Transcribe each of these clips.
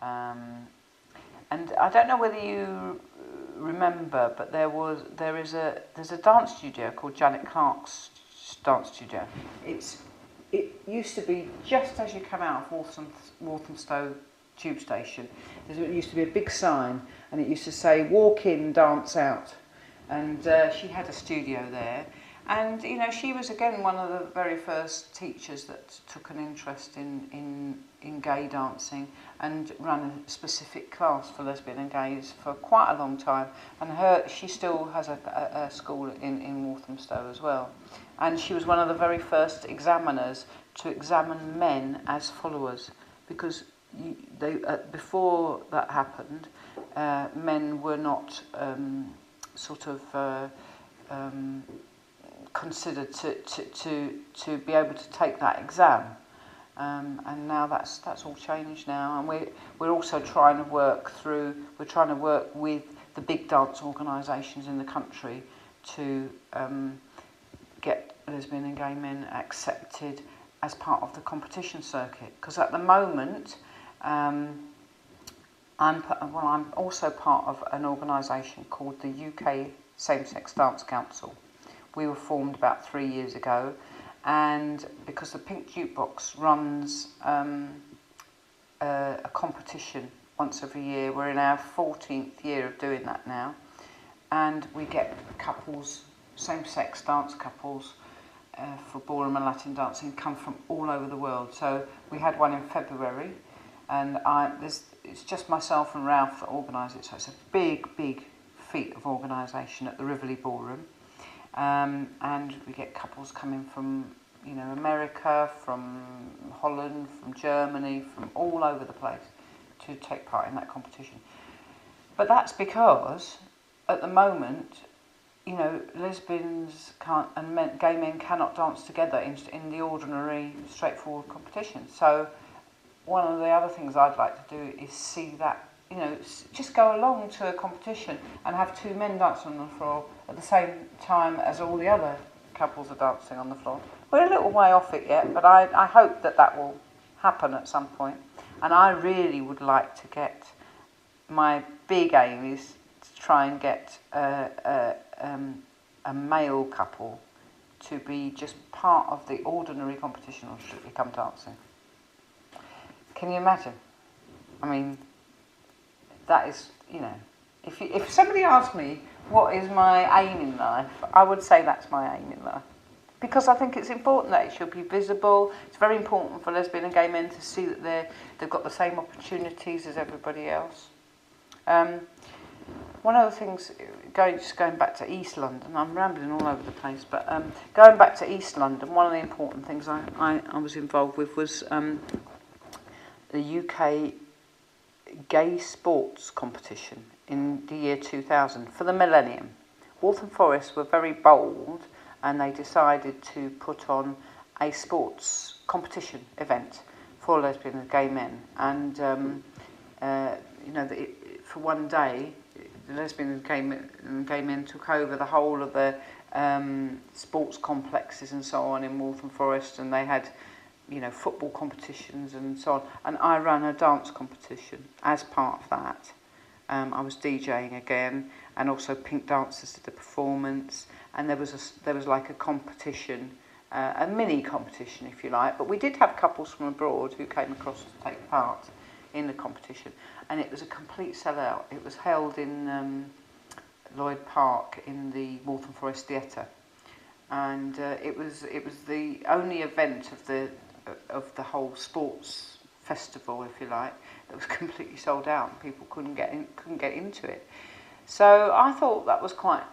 And I don't know whether you remember, but there's a dance studio called Janet Clark's dance studio. It used to be just as you come out of Walthamstow tube station. There used to be a big sign, and it used to say "Walk in, dance out." And she had a studio there, and she was again one of the very first teachers that took an interest in gay dancing and ran a specific class for lesbian and gays for quite a long time. And she still has a school in Walthamstow as well. And she was one of the very first examiners to examine men as followers, because before that happened, men were not considered to be able to take that exam. And now that's all changed now, and we're also trying to work with the big dance organisations in the country to get lesbian and gay men accepted as part of the competition circuit. Because at the moment, I'm also part of an organisation called the UK Same-Sex Dance Council. We were formed about 3 years ago. And because the Pink Jukebox runs a competition once every year, we're in our 14th year of doing that now, and we get couples, same-sex dance couples, for ballroom and Latin dancing, come from all over the world. So we had one in February, and it's just myself and Ralph that organise it, so it's a big feat of organisation at the Rivoli Ballroom. And we get couples coming from, America, from Holland, from Germany, from all over the place to take part in that competition. But that's because, at the moment, lesbians can't and gay men cannot dance together in the ordinary, straightforward competition. So one of the other things I'd like to do is see that, just go along to a competition and have two men dancing on the floor at the same time as all the other couples are dancing on the floor. We're a little way off it yet, but I hope that will happen at some point. And I really would like to get, my big aim is to try and get a male couple to be just part of the ordinary competition on Strictly Come Dancing. Can you imagine? I mean, that is, if somebody asked me what is my aim in life, I would say that's my aim in life. Because I think it's important that it should be visible. It's very important for lesbian and gay men to see that they've got the same opportunities as everybody else. One of the things, going back to East London, I'm rambling all over the place, but going back to East London, one of the important things I was involved with was the UK gay sports competition in the year 2000 for the millennium. Waltham Forest were very bold, and they decided to put on a sports competition event for lesbian and gay men. And for one day, the lesbian and gay men took over the whole of the sports complexes and so on in Waltham Forest, and they had football competitions and so on. And I ran a dance competition as part of that. I was DJing again, and also Pink Dancers did the performance, and there was like a competition, a mini competition if you like, but we did have couples from abroad who came across to take part in the competition, and it was a complete sellout. It was held in Lloyd Park in the Waltham Forest Theatre, and it was the only event of the whole sports festival, if you like, that was completely sold out. People couldn't get into it. So I thought that was quite,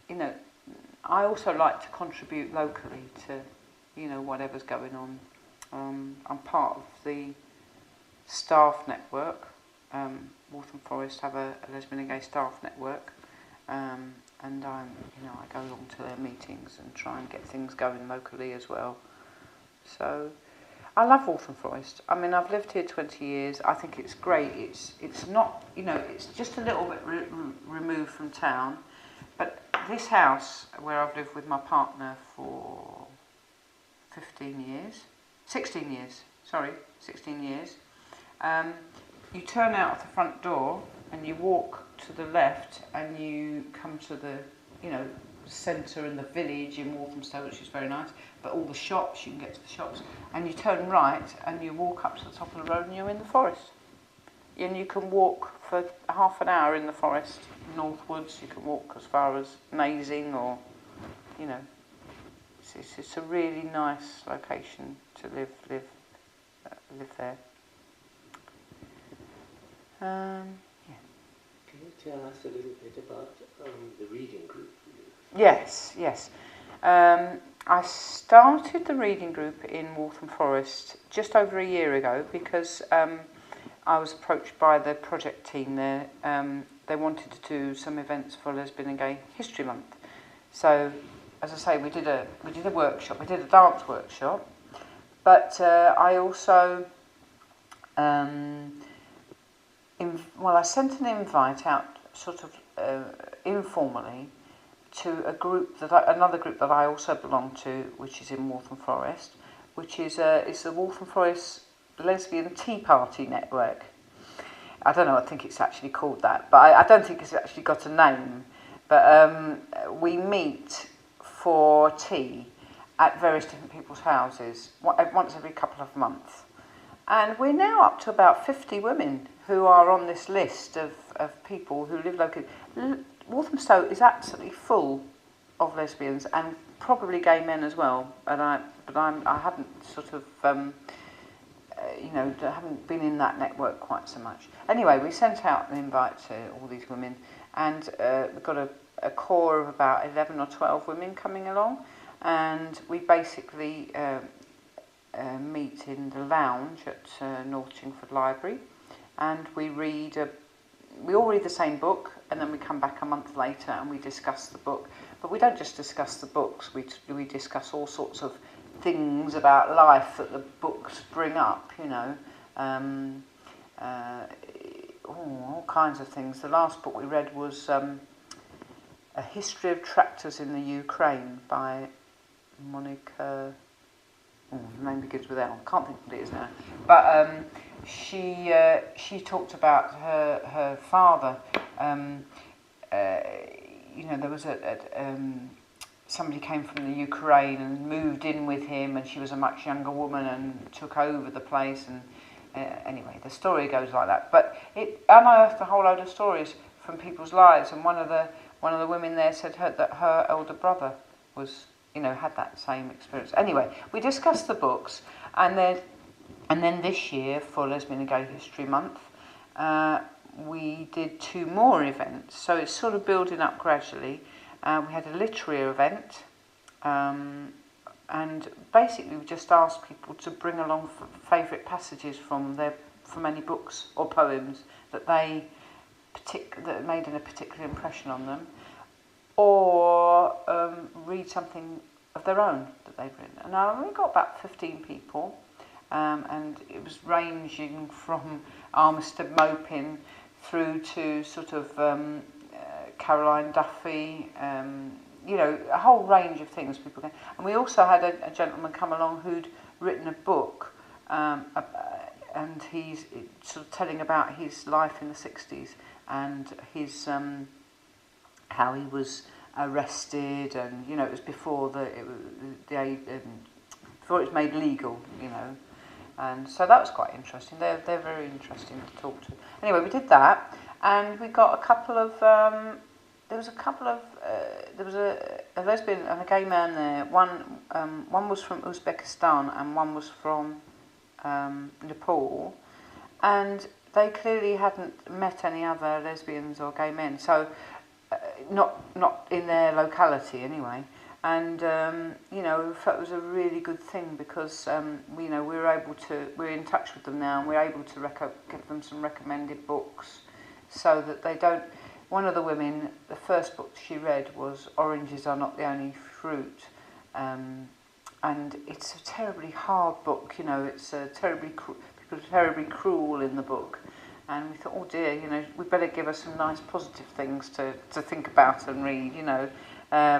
I also like to contribute locally to, whatever's going on. I'm part of the staff network. Waltham Forest have a lesbian and gay staff network, and I go along to their meetings and try and get things going locally as well. So I love Waltham Forest. I mean, I've lived here 20 years. I think it's great. It's not, it's just a little bit removed from town. But this house, where I've lived with my partner for 16 years, you turn out of the front door and you walk to the left and you come to the, centre and the village in Walthamstow, which is very nice, but all the shops, you can get to the shops, and you turn right and you walk up to the top of the road and you're in the forest. And you can walk for half an hour in the forest, northwards, you can walk as far as Nazing or, it's a really nice location to live there. Yeah. Can you tell us a little bit about the reading group? Yes. I started the reading group in Waltham Forest just over a year ago because I was approached by the project team there. They wanted to do some events for Lesbian and Gay History Month. So, as I say, we did a workshop, we did a dance workshop, but I also, I sent an invite out sort of informally to a group another group that I also belong to, which is in Waltham Forest, which is the Waltham Forest Lesbian Tea Party Network. I don't know, I think it's actually called that, but I don't think it's actually got a name. But we meet for tea at various different people's houses once every couple of months. And we're now up to about 50 women who are on this list of people who live locally. Walthamstow is absolutely full of lesbians and probably gay men as well. I haven't sort of, haven't been in that network quite so much. Anyway, we sent out an invite to all these women, and we've got a core of about 11 or 12 women coming along, and we basically meet in the lounge at North Chingford Library, and we all read the same book, and then we come back a month later and we discuss the book. But we don't just discuss the books, we discuss all sorts of things about life that the books bring up, all kinds of things. The last book we read was A History of Tractors in the Ukraine by Monica... the name begins with L. I can't think what it is now. But she talked about her father. There was somebody came from the Ukraine and moved in with him, and she was a much younger woman and took over the place. And anyway, the story goes like that. But it unearthed a whole load of stories from people's lives. And one of the women there said that her elder brother was, had that same experience. Anyway, we discussed the books, and then this year for Lesbian and Gay History Month, we did 2 more events. So it's sort of building up gradually. We had a literary event, and basically we just asked people to bring along favourite passages from any books or poems that that made a particular impression on them, or read something of their own that they've written. And I only got about 15 people, and it was ranging from Armistead Mopin through to sort of Caroline Duffy, a whole range of things people can. And we also had a gentleman come along who'd written a book, and he's sort of telling about his life in the 60s and his how he was arrested, and it was before before it was made legal, and so that was quite interesting. They're very interesting to talk to. Anyway, we did that, and we got a couple of there was a lesbian and a gay man there. One was from Uzbekistan and one was from Nepal, and they clearly hadn't met any other lesbians or gay men, so not in their locality anyway. And we felt it was a really good thing because we're in touch with them now, and we're able to give them some recommended books, so that they don't. One of the women, the first book she read was Oranges Are Not the Only Fruit, and it's a terribly hard book. It's people are terribly cruel in the book. And we thought, oh dear, we better give her some nice positive things to think about and read,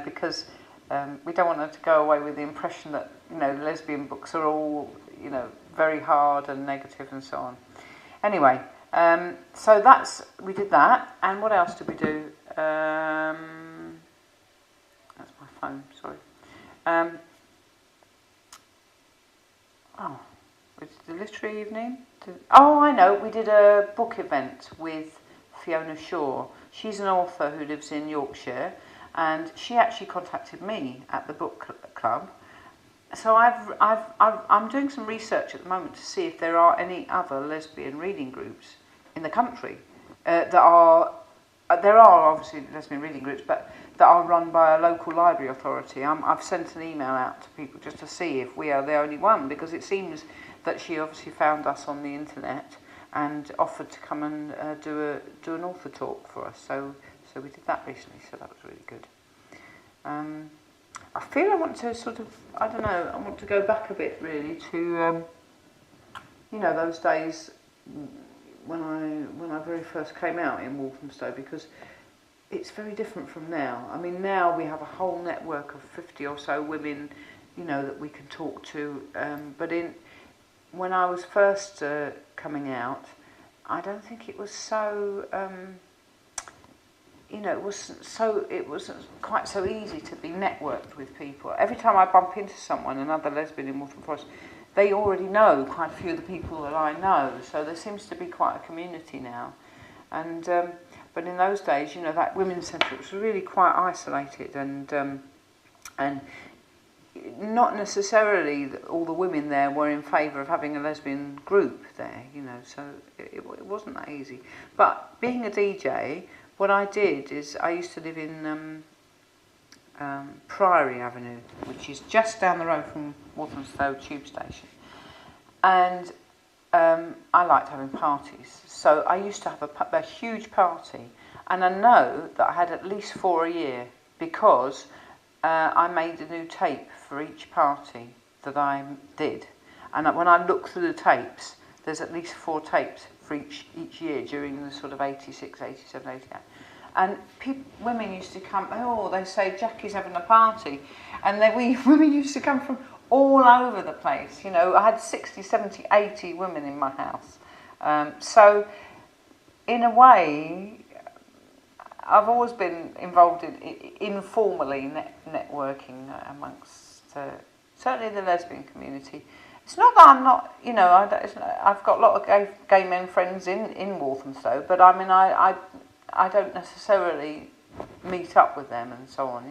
because we don't want her to go away with the impression that, lesbian books are all, very hard and negative and so on. Anyway, So we did that, and what else did we do? That's my phone, sorry. We did the literary evening. I know, we did a book event with Fiona Shaw. She's an author who lives in Yorkshire, and she actually contacted me at the book club. So I'm doing some research at the moment to see if there are any other lesbian reading groups in the country there are obviously lesbian reading groups, but that are run by a local library authority. I've sent an email out to people just to see if we are the only one, because it seems that she obviously found us on the internet and offered to come and do an author talk for us. So we did that recently, so that was really good. I feel I want to I want to go back a bit really to, those days when I very first came out in Walthamstow, because it's very different from now. I mean, now we have a whole network of 50 or so women, that we can talk to. But when I was first coming out, I don't think it was so. It wasn't quite so easy to be networked with people. Every time I bump into someone, another lesbian in Waltham Forest, they already know quite a few of the people that I know. So there seems to be quite a community now. And but in those days, that women's centre was really quite isolated, and not necessarily all the women there were in favour of having a lesbian group there. So it wasn't that easy. But being a DJ, what I did is I used to live in Priory Avenue, which is just down the road from Walthamstow tube station. And I liked having parties. So I used to have a huge party. And I know that I had at least 4 a year, because I made a new tape for each party that I did. And when I look through the tapes, there's at least 4 tapes for each year during the sort of 86, 87, 88. And women used to come, they say Jacky's having a party. And women used to come from all over the place. I had 60, 70, 80 women in my house. So in a way, I've always been involved in informally networking amongst certainly the lesbian community. It's not that I'm not, I've got a lot of gay men friends in Walthamstow, but I mean, I don't necessarily meet up with them and so on,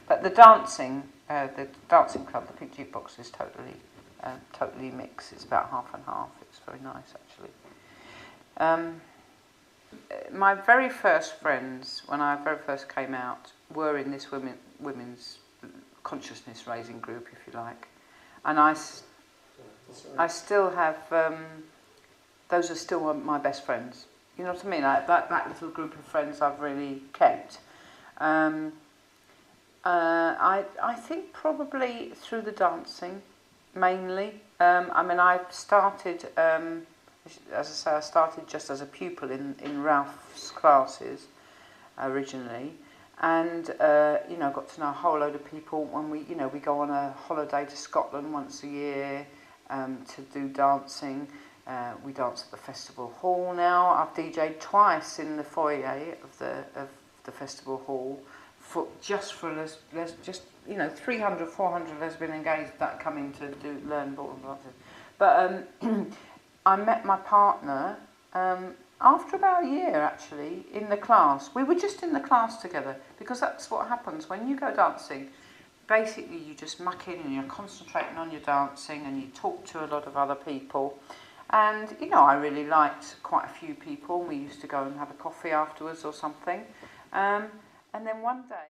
But the dancing club, the Pink Jukebox, is totally mixed. It's about half and half. It's very nice, actually. My very first friends, when I very first came out, were in this women's consciousness raising group, if you like, and I still have. Those are still my best friends. You know what I mean? That little group of friends I've really kept. I think probably through the dancing, mainly. I started, as I say, I started just as a pupil in Ralph's classes originally, and got to know a whole load of people. When we go on a holiday to Scotland once a year to do dancing. We dance at the festival hall now. I've DJed twice in the foyer of the festival hall for 300, 400 lesbian and gays that come in to learn ballroom dancing. But I met my partner after about a year, actually, in the class. We were just in the class together, because that's what happens when you go dancing. Basically, you just muck in and you're concentrating on your dancing, and you talk to a lot of other people. And, I really liked quite a few people. We used to go and have a coffee afterwards or something. And then one day...